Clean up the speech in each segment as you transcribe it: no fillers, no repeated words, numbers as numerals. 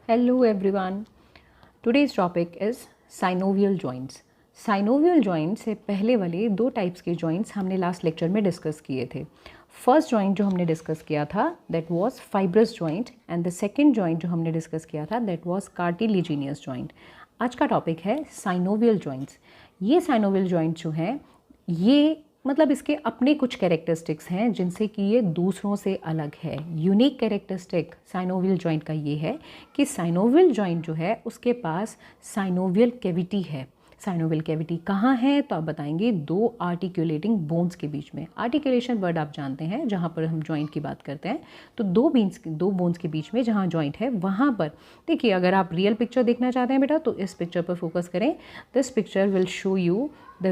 Hello everyone. Today's topic is synovial joints. Synovial joint से पहले वाले दो टाइप्स के जॉइंट्स हमने लास्ट लेक्चर में डिस्कस किए थे. फर्स्ट जॉइंट जो हमने डिस्कस किया था that was fibrous joint and the second joint जो हमने डिस्कस किया था दैट वाज कार्टिलेजिनियस जॉइंट. आज का टॉपिक है साइनोवियल जॉइंट्स. ये साइनोवियल जॉइंट जो हैं ये मतलब इसके अपने कुछ कैरेक्टरिस्टिक्स हैं जिनसे कि ये दूसरों से अलग है. यूनिक कैरेक्टरिस्टिक साइनोवियल जॉइंट का ये है कि साइनोवियल जॉइंट जो है उसके पास साइनोवियल कैविटी है. साइनोवियल कैविटी कहाँ है तो आप बताएंगे दो आर्टिकुलेटिंग बोन्स के बीच में. आर्टिकुलेशन वर्ड आप जानते हैं जहाँ पर हम जॉइंट की बात करते हैं तो दो बोन्स के बीच में जहाँ जॉइंट है वहाँ पर देखिए. अगर आप रियल पिक्चर देखना चाहते हैं बेटा तो इस पिक्चर पर फोकस करें. This picture will show you the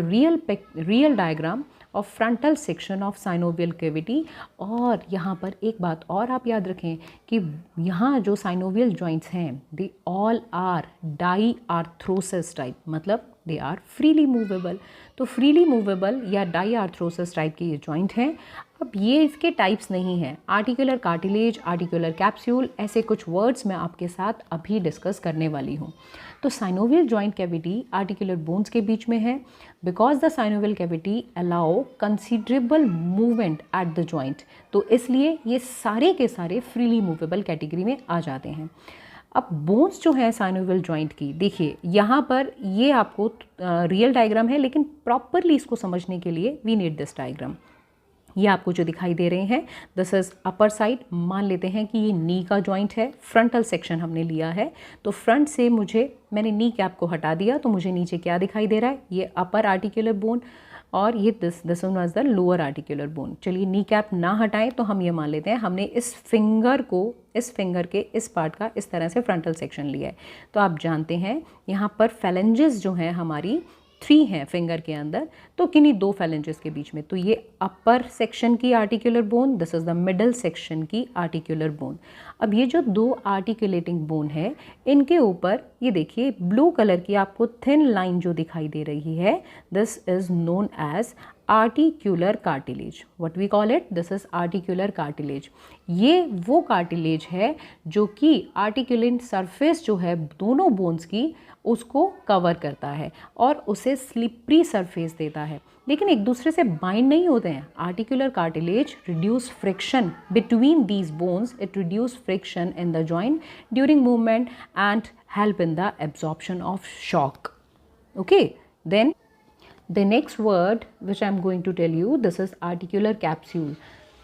real diagram of frontal section of synovial cavity. और यहाँ पर एक बात और आप याद रखें कि यहाँ जो साइनोवियल जॉइंट्स हैं they all are diarthrosis type, मतलब दे आर फ्रीली मूवेबल. तो फ्रीली मूवेबल या डाई आर्थ्रोसिस टाइप के ये जॉइंट हैं. अब ये इसके टाइप्स नहीं हैं. आर्टिकुलर कार्टिलेज, आर्टिकुलर कैप्सूल, ऐसे कुछ वर्ड्स मैं आपके साथ अभी डिस्कस करने वाली हूँ. तो synovial joint cavity articular bones के बीच में है because the synovial cavity allow considerable movement at the joint. तो इसलिए ये सारे के सारे फ्रीली मूवेबल कैटेगरी में आ जाते हैं. अब बोन्स जो है साइनोवियल जॉइंट की देखिए यहाँ पर ये आपको रियल डायग्राम है लेकिन प्रॉपरली इसको समझने के लिए वी नीड दिस डायग्राम. ये आपको जो दिखाई दे रहे हैं दिस इज अपर साइड. मान लेते हैं कि ये नी का जॉइंट है. फ्रंटल सेक्शन हमने लिया है तो फ्रंट से मैंने नी कैप को हटा दिया तो मुझे नीचे क्या दिखाई दे रहा है, ये अपर आर्टिकुलर बोन और ये this one was the lower articular bone. चलिए नी कैप ना हटाएं तो हम ये मान लेते हैं हमने इस फिंगर के इस पार्ट का इस तरह से फ्रंटल सेक्शन लिया है. तो आप जानते हैं यहाँ पर फेलेंजेस जो हैं हमारी 3 हैं फिंगर के अंदर. तो किन्हीं दो फेलेंजेस के बीच में तो ये अपर सेक्शन की articular bone, this is the middle section की आर्टिकुलर बोन. अब ये जो दो आर्टिकुलेटिंग बोन है इनके ऊपर ये देखिए ब्लू कलर की आपको थिन लाइन जो दिखाई दे रही है this is known as articular cartilage. What we call it, this is articular cartilage. ये वो कार्टिलेज है जो कि आर्टिकुलेंट सरफेस जो है दोनों बोन्स की उसको कवर करता है और उसे स्लिपरी सरफेस देता है लेकिन एक दूसरे से बाइंड नहीं होते हैं. Articular cartilage reduce friction between these bones. It reduce friction in the joint during movement and help in the absorption of shock. Okay, then the next word which I am going to tell you this is articular capsule.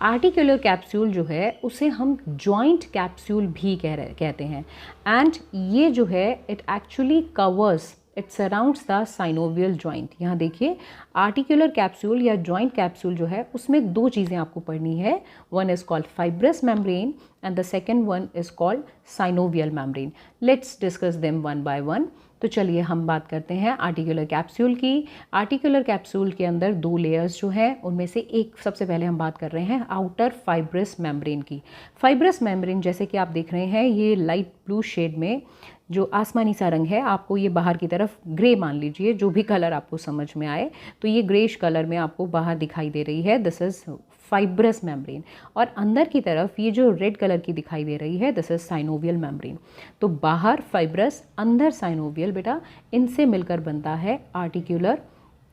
Articular capsule जो है उसे हम joint capsule भी कहते हैं. And ये जो है it actually covers, it surrounds the synovial joint. यहाँ देखिए आर्टिकुलर कैप्सूल या जॉइंट कैप्सूल जो है उसमें दो चीज़ें आपको पढ़नी है. One is called fibrous membrane and the second one is called synovial membrane. Let's discuss them one by one. तो चलिए हम बात करते हैं आर्टिकुलर कैप्सूल की. आर्टिकुलर कैप्सूल के अंदर दो लेयर्स जो हैं उनमें से एक सबसे पहले हम बात कर रहे हैं आउटर फाइब्रस मेम्ब्रेन की. फाइब्रस मेम्ब्रेन जैसे कि आप देख रहे हैं ये लाइट ब्लू शेड में जो आसमानी सा रंग है आपको ये बाहर की तरफ ग्रे मान लीजिए, जो भी कलर आपको समझ में आए. तो ये ग्रेश कलर में आपको बाहर दिखाई दे रही है दिस इज़ फाइब्रस मेम्ब्रेन. और अंदर की तरफ ये जो रेड कलर की दिखाई दे रही है दिस इज साइनोवियल मेम्ब्रेन. तो बाहर फाइब्रस अंदर साइनोवियल बेटा, इनसे मिलकर बनता है आर्टिकुलर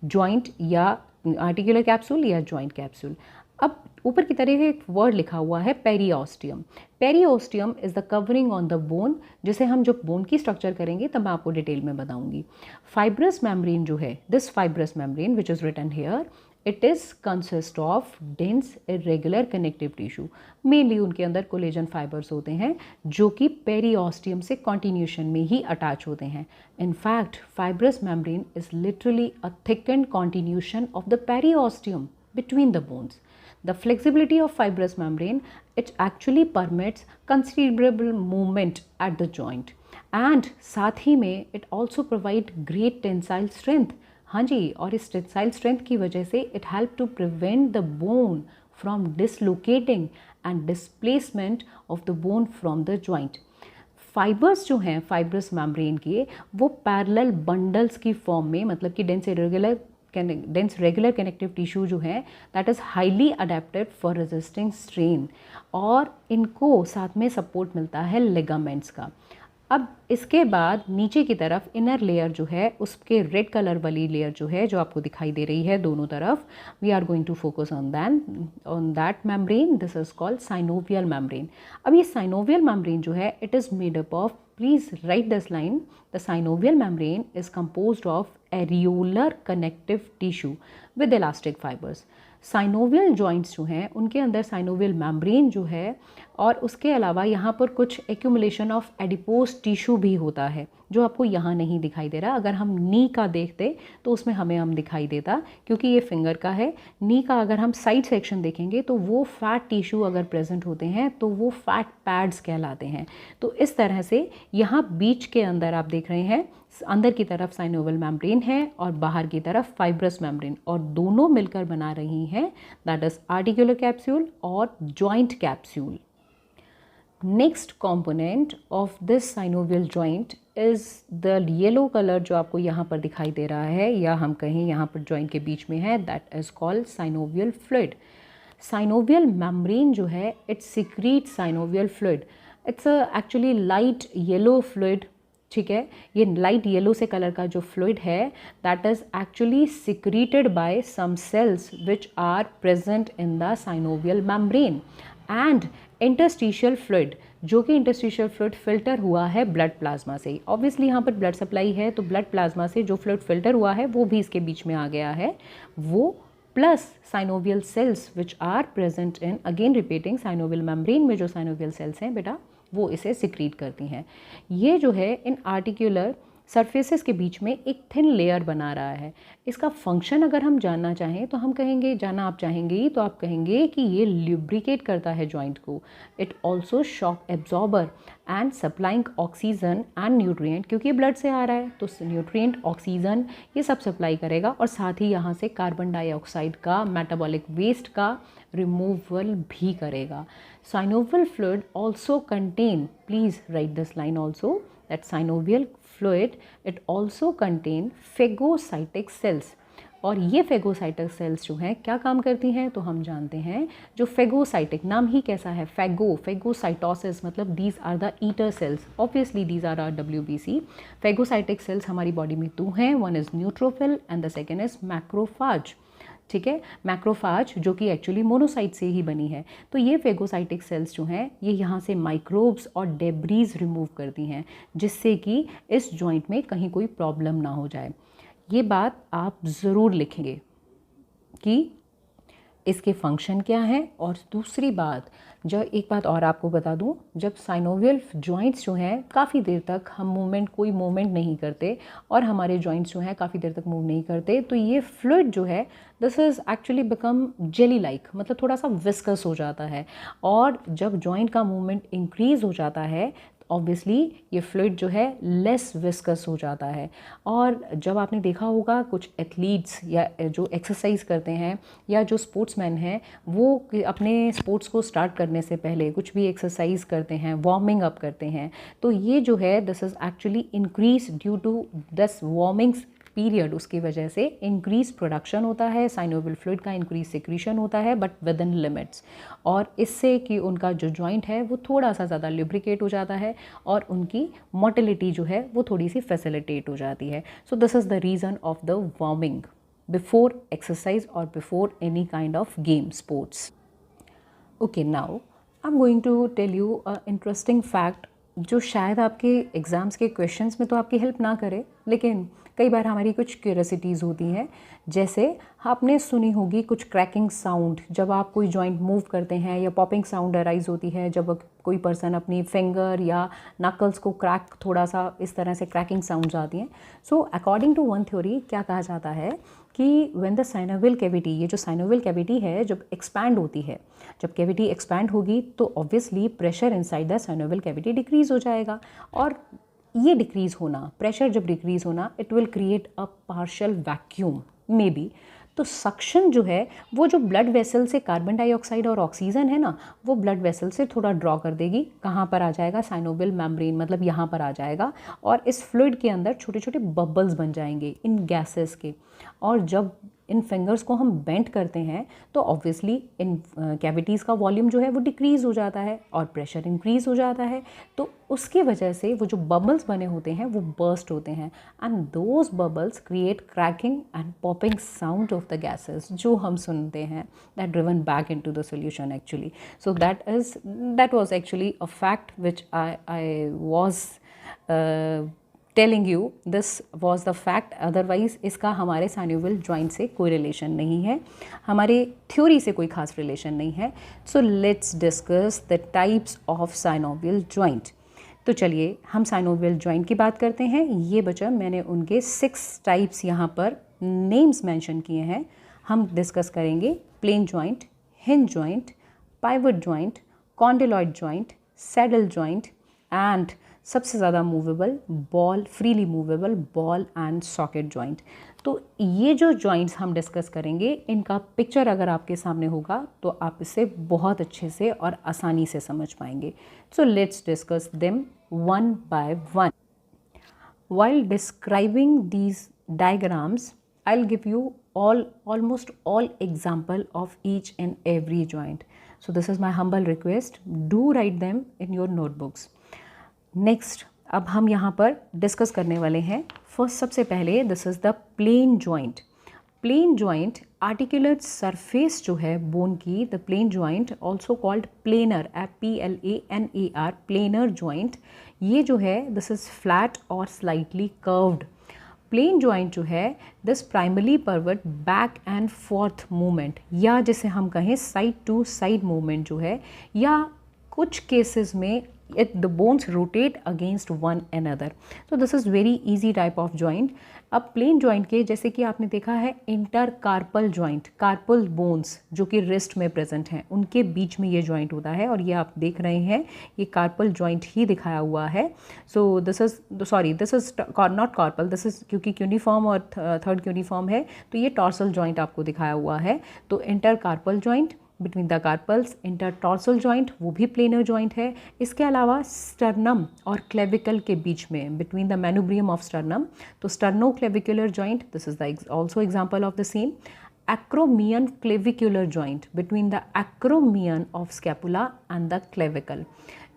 जॉइंट या आर्टिकुलर कैप्सूल या जॉइंट कैप्सूल. अब ऊपर की तरफ एक वर्ड लिखा हुआ है periosteum. Periosteum is the covering on the bone. जिसे हम जब बोन की स्ट्रक्चर करेंगे तब मैं आपको डिटेल में बताऊंगी. फाइब्रस मेम्ब्रेन जो है this fibrous membrane which is written here it is consist of dense irregular connective tissue. Mainly उनके अंदर कोलेजन फाइबर्स होते हैं जो कि पेरिओस्टियम से कॉन्टिन्यूशन में ही अटैच होते हैं. In fact fibrous membrane is literally a thickened continuation of the periosteum between the bones. The flexibility of fibrous membrane it actually permits considerable movement at the joint and साथ ही में it also provide great tensile strength. हाँ जी, और इस tensile strength की वजह से it help to prevent the bone from dislocating and displacement of the bone from the joint. Fibres जो हैं फाइब्रस मेम्ब्रेन के वो पैरेलल बंडल्स की फॉर्म में, मतलब कि डेंस रेगुलर कनेक्टिव टिश्यू जो है that is highly adapted for resisting strain. और इनको साथ में सपोर्ट मिलता है लिगामेंट्स का. अब इसके बाद नीचे की तरफ इनर लेयर जो है उसके रेड कलर वाली लेयर जो है जो आपको दिखाई दे रही है दोनों तरफ, we are going to focus on that membrane. This is called synovial membrane. अब ये साइनोवियल मेम्ब्रेन जो है it is made up of, please write this line, the synovial membrane is composed of areolar connective tissue with elastic fibres. Synovial joints जो हैं उनके अंदर synovial membrane जो है और उसके अलावा यहाँ पर कुछ एक्यूमुलेशन ऑफ एडिपोज टिश्यू भी होता है जो आपको यहाँ नहीं दिखाई दे रहा. अगर हम नी का देखते तो उसमें हमें दिखाई देता क्योंकि ये फिंगर का है. नी का अगर हम साइड सेक्शन देखेंगे तो वो फैट टिश्यू अगर प्रेजेंट होते हैं तो वो फैट पैड्स कहलाते हैं. तो इस तरह से यहाँ बीच के अंदर आप देख रहे हैं अंदर की तरफ साइनोवियल मेम्ब्रेन है और बाहर की तरफ फाइब्रस मेम्ब्रेन, और दोनों मिलकर बना रही हैं दैट इज आर्टिकुलर कैप्सूल और joint capsule. Next component of this synovial joint is the yellow colour जो आपको यहाँ पर दिखाई दे रहा है या हम कहें यहाँ पर जॉइंट के बीच में है, that is called synovial fluid. Synovial membrane जो है it secrete synovial fluid. It's actually light yellow fluid. ठीक है, ये लाइट येलो से कलर का जो फ्लूइड है that is actually secreted by some cells which are present in the synovial membrane and interstitial fluid, जो कि इंटरस्टिशियल फ्लूइड फिल्टर हुआ है ब्लड प्लाज्मा से. ऑब्वियसली यहाँ पर ब्लड सप्लाई है तो ब्लड प्लाज्मा से जो फ्लूइड फिल्टर हुआ है वो भी इसके बीच में आ गया है, वो plus synovial cells which are present in, again repeating, synovial membrane में जो साइनोवियल सेल्स हैं बेटा वो इसे सिक्रीट करती हैं. ये जो है इन आर्टिकुलर सरफेसेस के बीच में एक थिन लेयर बना रहा है. इसका फंक्शन अगर हम जानना चाहें तो हम कहेंगे, जानना आप चाहेंगे तो आप कहेंगे कि ये ल्यूब्रिकेट करता है जॉइंट को. It also shock absorber and supplying oxygen and nutrient, क्योंकि ये ब्लड से आ रहा है तो न्यूट्रिएंट, ऑक्सीजन ये सब सप्लाई करेगा और साथ ही यहाँ से कार्बन डाइऑक्साइड का, मेटाबॉलिक वेस्ट का रिमूवल भी करेगा. Synovial fluid also contain, please write this line also, that synovial fluid it also contain phagocytic cells. और ये फेगोसाइटिक सेल्स जो हैं क्या काम करती हैं तो हम जानते हैं. जो फेगोसाइटिक, नाम ही कैसा है, फेगोसाइटोसिस, मतलब these are the eater cells. Obviously these are are WBC. Phagocytic cells हमारी बॉडी में दो हैं, one is neutrophil and the second is macrophage. ठीक है, मैक्रोफाज जो कि एक्चुअली मोनोसाइट से ही बनी है. तो ये फेगोसाइटिक सेल्स जो हैं ये यहाँ से माइक्रोब्स और डेब्रीज रिमूव करती हैं जिससे कि इस जॉइंट में कहीं कोई प्रॉब्लम ना हो जाए. ये बात आप ज़रूर लिखेंगे कि इसके फंक्शन क्या हैं. और दूसरी बात, जो एक बात और आपको बता दूं, जब साइनोवियल जॉइंट्स जो हैं काफ़ी देर तक हम कोई मूवमेंट नहीं करते और हमारे जॉइंट्स जो हैं काफ़ी देर तक मूव नहीं करते तो ये फ्लूइड जो है this is actually become jelly like, मतलब थोड़ा सा विस्कस हो जाता है. और जब जॉइंट का मूवमेंट इंक्रीज़ हो जाता है ऑब्वियसली ये फ्लूइड जो है लेस विस्कस हो जाता है. और जब आपने देखा होगा कुछ एथलीट्स या जो एक्सरसाइज करते हैं या जो स्पोर्ट्समैन हैं वो अपने स्पोर्ट्स को स्टार्ट करने से पहले कुछ भी एक्सरसाइज करते हैं, वार्मिंग अप करते हैं, तो ये जो है this is actually increase due to this warmings period. उसकी वजह से इंक्रीज प्रोडक्शन होता है साइनोवियल फ्लूइड का, इंक्रीज सिक्रीशन होता है बट विद इन लिमिट्स. और इससे कि उनका जो जॉइंट है वो थोड़ा सा ज़्यादा लुब्रिकेट हो जाता है और उनकी मोटिलिटी जो है वो थोड़ी सी फैसिलिटेट हो जाती है. So this is the reason of the warming before exercise और before any kind of game sports. Okay, now I am going to tell you a interesting fact जो शायद आपके एग्ज़ाम्स के क्वेश्चंस में तो आपकी हेल्प ना करे, लेकिन कई बार हमारी कुछ क्यूरियोसिटीज़ होती हैं. जैसे आपने सुनी होगी कुछ क्रैकिंग साउंड जब आप कोई जॉइंट मूव करते हैं, या पॉपिंग साउंड अराइज होती है जब कोई पर्सन अपनी फिंगर या नकल्स को क्रैक, थोड़ा सा इस तरह से क्रैकिंग साउंड्स आती हैं. So according to one theory क्या कहा जाता है कि व्हेन द साइनोवियल कैविटी, ये जो साइनोवियल कैविटी है जब एक्सपैंड होती है, जब कैविटी एक्सपैंड होगी तो obviously pressure inside the synovial cavity decrease हो जाएगा. और ये डिक्रीज़ होना, प्रेशर जब डिक्रीज़ होना, it will create a partial vacuum may be. तो सक्शन जो है वो जो ब्लड वेसल से कार्बन डाइऑक्साइड और ऑक्सीजन है ना, वो ब्लड वेसल से थोड़ा ड्रॉ कर देगी. कहाँ पर आ जाएगा, साइनोवियल मेम्ब्रेन, मतलब यहाँ पर आ जाएगा. और इस फ्लूइड के अंदर छोटे छोटे बबल्स बन जाएंगे इन गैसेस के. और जब इन फिंगर्स को हम बेंड करते हैं तो ऑब्वियसली इन कैविटीज़ का वॉल्यूम जो है वो डिक्रीज़ हो जाता है और प्रेशर इंक्रीज़ हो जाता है, तो उसकी वजह से वो जो बबल्स बने होते हैं वो बर्स्ट होते हैं and those bubbles create cracking and popping sound of the gases जो हम सुनते हैं, that driven back into the solution actually. So that was actually a fact which I was telling you. This was the fact. Otherwise इसका हमारे synovial joint से कोई relation नहीं है, हमारे थ्योरी से कोई खास रिलेशन नहीं है. So let's discuss the types of synovial joint. तो चलिए हम साइनोवियल जॉइंट की बात करते हैं. ये बच्चा मैंने उनके 6 टाइप्स यहाँ पर नेम्स मेंशन किए हैं. हम डिस्कस करेंगे plane joint, hinge joint, pivot joint, condyloid joint, saddle joint and सबसे ज़्यादा movable ball, freely movable ball and socket joint. तो ये जो जॉइंट्स हम डिस्कस करेंगे इनका पिक्चर अगर आपके सामने होगा तो आप इसे बहुत अच्छे से और आसानी से समझ पाएंगे. So let's discuss them one by one. While describing these diagrams, I'll give you almost all example of each and every joint. So this is my humble request. Do write them in your notebooks. Next अब हम यहाँ पर discuss करने वाले हैं. First सबसे पहले this is the plane joint. Plane joint articulate surface जो है बोन की, the plane joint also called planar, PLANER, planar joint. ये जो है दिस इज़ फ्लैट और स्लाइटली कर्व्ड. प्लेन जॉइंट जो है this primary pervert back and forth movement, या जिसे हम कहें साइड टू साइड मूवमेंट जो है, या कुछ केसेस में the bones rotate against one another. So this is very easy type of joint. अब प्लेन जॉइंट के जैसे कि आपने देखा है इंटरकार्पल जॉइंट, कार्पल बोन्स जो कि रिस्ट में प्रेजेंट हैं उनके बीच में ये जॉइंट होता है और ये आप देख रहे हैं ये कार्पल जॉइंट ही दिखाया हुआ है. So this is not carpal, this is क्योंकि यूनिफॉर्म और थर्ड यूनिफॉर्म है तो ये टॉर्सल जॉइंट आपको दिखाया हुआ है. तो intercarpal joint between the carpals, intertarsal joint वो भी प्लेनर जॉइंट है. इसके अलावा स्टर्नम और क्लेविकल के बीच में between the manubrium of sternum, तो sterno clavicular joint, this is the also example of the same. acromion clavicular joint between the acromion of scapula and the clavicle.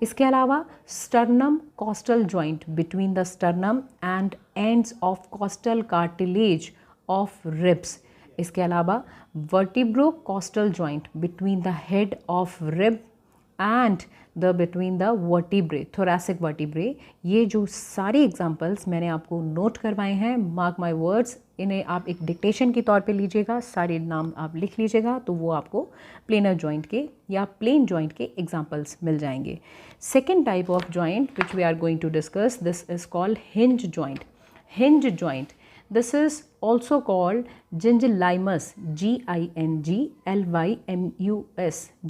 इसके अलावा sternum costal joint between the sternum and ends of costal cartilage of ribs. इसके अलावा vertebrocostal joint between the head of rib and the between the vertebrae, thoracic vertebrae. ये जो सारे examples मैंने आपको note करवाए हैं, मार्क माई वर्ड्स, इन्हें आप एक डिक्टेशन के तौर पे लीजिएगा, सारे नाम आप लिख लीजिएगा तो वो आपको प्लेनर जॉइंट के या प्लेन जॉइंट के एग्जाम्पल्स मिल जाएंगे. Second type of joint which we are going to discuss, this is called hinge joint. Hinge joint, this is also called gingivimus, GINGLYMUS,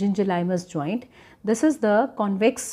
gingivimus joint. This is the convex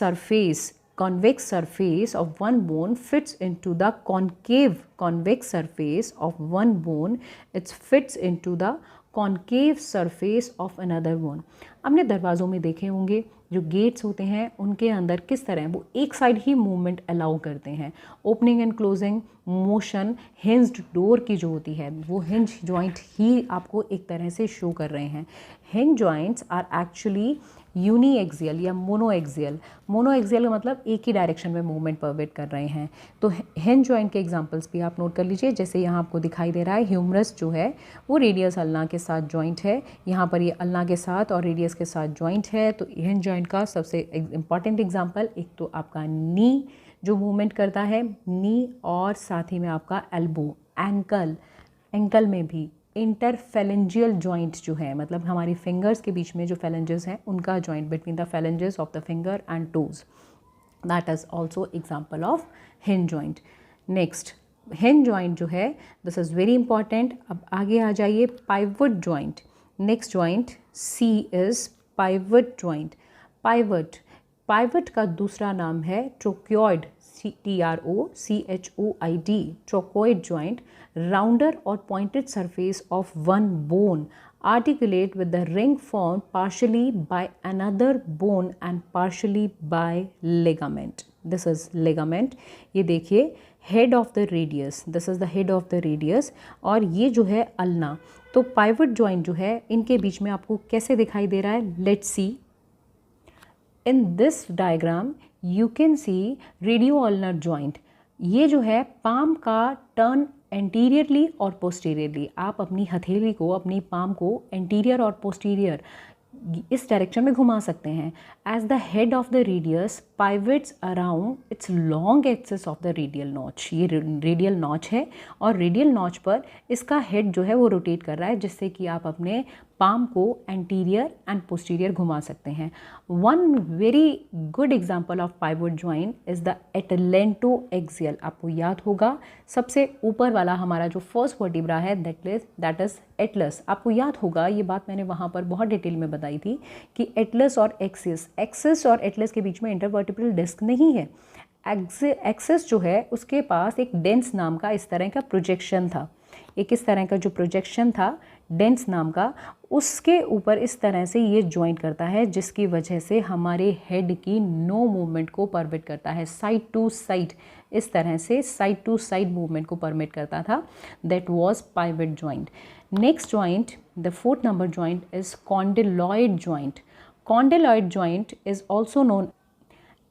surface of one bone fits into the concave convex surface of one bone. It fits into the concave surface of another bone. हमने दरवाज़ों में देखे होंगे जो gets होते हैं उनके अंदर किस तरह वो एक साइड ही मूवमेंट अलाउ करते हैं. Opening and closing motion hinged door की जो होती है वो हिंज जॉइंट ही आपको एक तरह से शो कर रहे हैं. Hinge joints are actually uniaxial या मोनोएक्सियल. मोनोएक्सियल का मतलब एक ही डायरेक्शन में मूवमेंट परवेट कर रहे हैं. तो हिंज जॉइंट के एग्जांपल्स भी आप नोट कर लीजिए. जैसे यहाँ आपको दिखाई दे रहा है ह्यूमरस जो है वो रेडियस अल्ना के साथ जॉइंट है, यहाँ पर ये अल्ना के साथ और रेडियस के साथ जॉइंट है. तो हिंज जॉइंट का सबसे इम्पॉर्टेंट एग्जाम्पल एक तो आपका नी जो मूवमेंट करता है, नी, और साथ ही में आपका एल्बो, एंकल में भी इंटरफेलेंजियल जॉइंट जो है, मतलब हमारी फिंगर्स के बीच में जो फेलेंजेस हैं उनका joint between the phalanges of the finger and toes, that is also example of hinge joint. Next hinge joint जो है दिस इज़ वेरी इंपॉर्टेंट. अब आगे आ जाइए pivot joint. Next joint C is pivot joint. Pivot का दूसरा नाम है ट्रोक्योइड, TROCHOID, ट्रोकोइड joint. Rounder और pointed surface of one bone articulate with the ring formed partially by another bone and partially by ligament. This is ligament. ये देखिए head of the radius, this is the head of the radius. और ये जो है ulna, तो pivot joint जो है इनके बीच में आपको कैसे दिखाई दे रहा है, let's see. In this diagram you can see radio ulnar joint. ये जो है पाम का टर्न एंटीरियरली और पोस्टीरियरली, आप अपनी हथेली को, अपनी पाम को एंटीरियर और पोस्टीरियर इस डायरेक्शन में घुमा सकते हैं। As the head of the radius pivots around its long axis of the radial notch. ये रेडियल नॉच है और रेडियल नॉच पर इसका हेड जो है वो रोटेट कर रहा है, जिससे कि आप अपने पाम को एंटीरियर एंड पोस्टीरियर घुमा सकते हैं। One very good example of pivot joint is the atlanto axial. आपको याद होगा सबसे ऊपर वाला हमारा जो फर्स्ट वर्टिब्रा है दैट इज एटलस। आपको याद होगा, ये बात मैंने वहाँ पर बहुत डिटेल में बताई थी कि एटलस और एक्सिस और एटलस के बीच में इंटरवर्टिब्रल डिस्क नहीं है। एक्सिस जो है उसके पास एक डेंस नाम का इस तरह का प्रोजेक्शन था, एक इस तरह का जो प्रोजेक्शन था डेंस नाम का, उसके ऊपर इस तरह से ये जॉइंट करता है, जिसकी वजह से हमारे हेड की नो मूवमेंट को परमिट करता है। साइड टू साइड, इस तरह से साइड टू साइड मूवमेंट को परमिट करता था। That was pivot joint. Next joint, the fourth number joint is condyloid joint. Condyloid joint is also known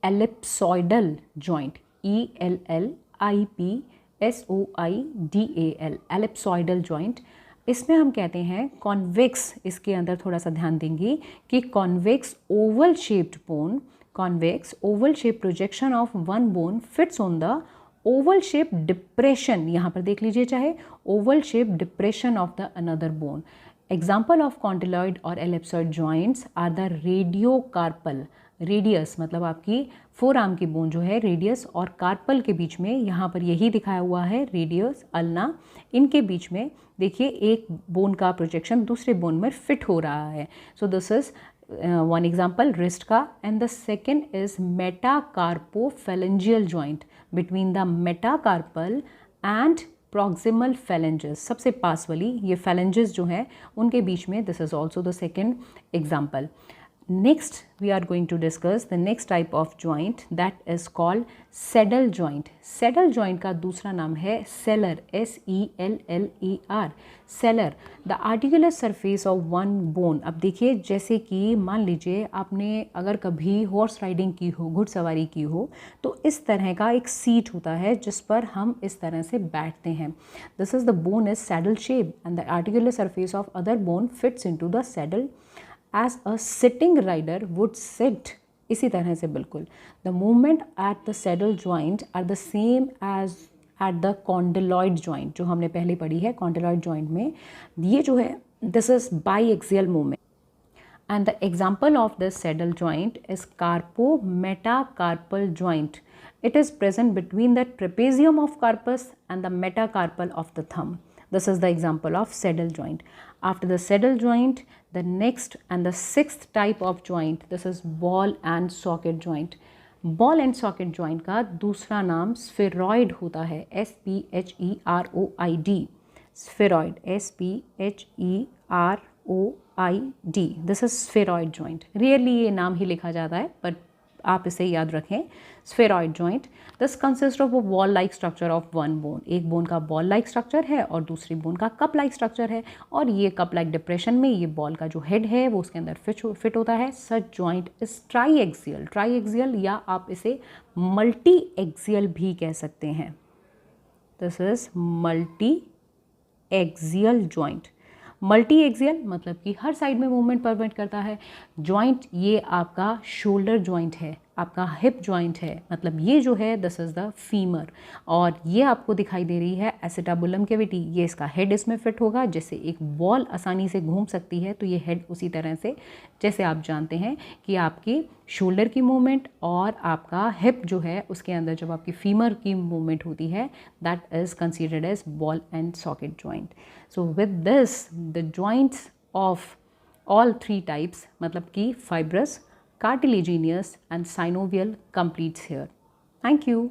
ellipsoidal joint, ELLIPSOIDAL, ellipsoidal joint। इसमें हम कहते हैं कॉन्वेक्स, इसके अंदर थोड़ा सा ध्यान देंगे कि convex oval shaped bone, convex oval shape projection of one bone fits on the oval shape depression. यहाँ पर देख लीजिए, चाहे oval shape depression of the another bone. Example of condyloid और ellipsoid joints are the radiocarpal. Radius मतलब आपकी four arm की bone जो है, रेडियस और कार्पल के बीच में, यहाँ पर यही दिखाया हुआ है रेडियस अल्ना, इनके बीच में देखिए एक बोन का प्रोजेक्शन दूसरे बोन में फिट हो रहा है। So this is one example wrist का। And the second is metacarpophalangeal joint between the metacarpal and proximal phalanges, सबसे पास वाली ये phalanges जो हैं उनके बीच में, this is also the second example. Next we are going to discuss the next type of joint that is called saddle joint. Saddle joint का दूसरा नाम है sellar, SELLER, sellar, the articular surface of one bone। अब देखिए, जैसे कि मान लीजिए आपने अगर कभी हॉर्स राइडिंग की हो, घुड़सवारी की हो, तो इस तरह का एक सीट होता है जिस पर हम इस तरह से बैठते हैं। This is the bone is saddle shape and the articular surface of other bone fits into the saddle as a sitting rider would sit। इसी तरह से बिल्कुल the movement at the saddle joint are the same as at the condyloid joint, जो हमने पहले पढ़ी है condyloid joint में। ये जो है this is biaxial movement and the example of this saddle joint is carpometacarpal joint। It is present between the trapezium of carpus and the metacarpal of the thumb। This is the example of saddle joint। After the saddle joint, the next and the sixth type of joint, this is ball and socket joint। ball and socket joint का दूसरा नाम spheroid होता है, SPHEROID, spheroid, SPHEROID, this is spheroid joint। rarely ये नाम ही लिखा जाता है, पर आप इसे याद रखें। Spheroid joint this consist of a ball like structure of one bone. एक बोन का बॉल लाइक स्ट्रक्चर है और दूसरी बोन का कप लाइक स्ट्रक्चर है, और ये कप लाइक डिप्रेशन में ये बॉल का जो हेड है वो उसके अंदर फिट होता है। सच जॉइंट इज ट्राईएक्सियल या आप इसे मल्टी एक्सियल भी कह सकते हैं। This is multi axial joint. Multi axial मतलब कि हर साइड में मूवमेंट परमिट करता है। जॉइंट ये आपका शोल्डर जॉइंट है, आपका हिप जॉइंट है, मतलब ये जो है दिस इज़ द फीमर, और ये आपको दिखाई दे रही है एसिटाबुलम कैविटी। ये इसका हेड इसमें फिट होगा, जैसे एक बॉल आसानी से घूम सकती है, तो ये हेड उसी तरह से, जैसे आप जानते हैं कि आपकी शोल्डर की मूवमेंट और आपका हिप जो है उसके अंदर जब आपकी फीमर की मूवमेंट होती है, that is considered as ball and socket joint. So with this the joints of all three types, मतलब कि fibrous, cartilaginous and synovial completes here। Thank you।